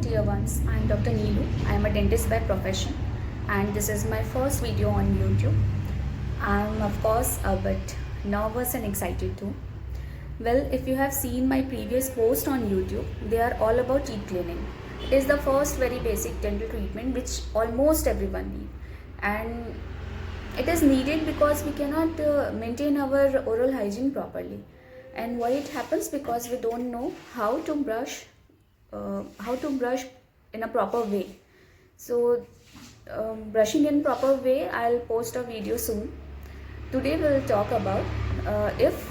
dear ones, I am Dr. Neelu. I am a dentist by profession and this is my first video on YouTube. I am of course a bit nervous and excited too. Well, if you have seen my previous post on YouTube, they are all about teeth cleaning. It is the first very basic dental treatment which almost everyone needs, and it is needed because we cannot maintain our oral hygiene properly. And why it happens? Because we don't know how to brush in a proper way. So brushing in proper way, I'll post a video soon. Today we'll talk about if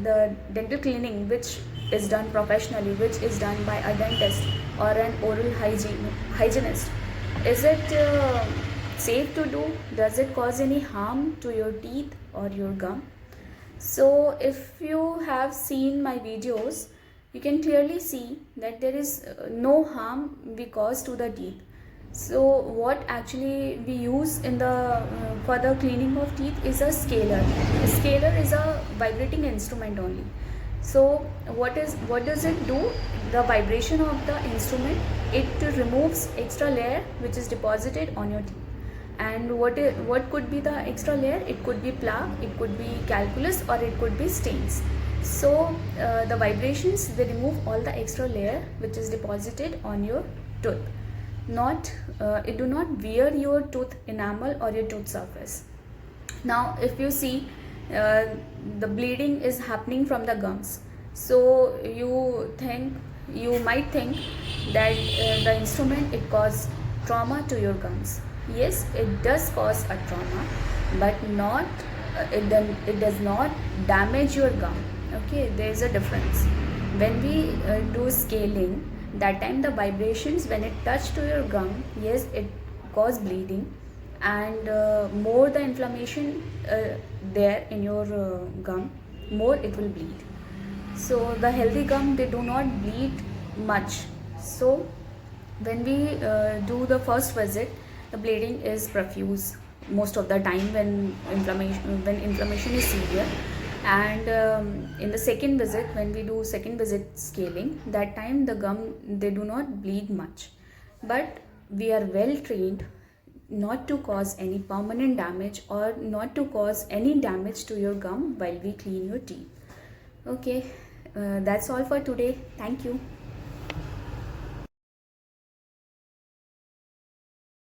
the dental cleaning which is done professionally, which is done by a dentist or an oral hygienist, is it safe to do? Does it cause any harm to your teeth or your gum? So if you have seen my videos, you can clearly see that there is no harm we cause to the teeth. So what actually we use in the for the cleaning of teeth is a scaler. A scaler is a vibrating instrument only. So what does it do? The vibration of the instrument, it removes extra layer which is deposited on your teeth. And what could be the extra layer? It could be plaque, it could be calculus, or it could be stains. So the vibrations, they remove all the extra layer which is deposited on your tooth. It do not wear your tooth enamel or your tooth surface. Now if you see, the bleeding is happening from the gums. So you might think that the instrument, it causes trauma to your gums. Yes, it does cause a trauma, but it does not damage your gum. Okay, there is a difference. When we do scaling, that time the vibrations, when it touch to your gum, yes, it cause bleeding, and more the inflammation there in your gum, more it will bleed. So the healthy gum, they do not bleed much. So when we do the first visit, the bleeding is profuse most of the time when inflammation is severe. And in the second visit, when we do second visit scaling, that time the gum, they do not bleed much, but we are well trained not to cause any permanent damage or not to cause any damage to your gum while we clean your teeth. Okay, that's all for today. Thank you.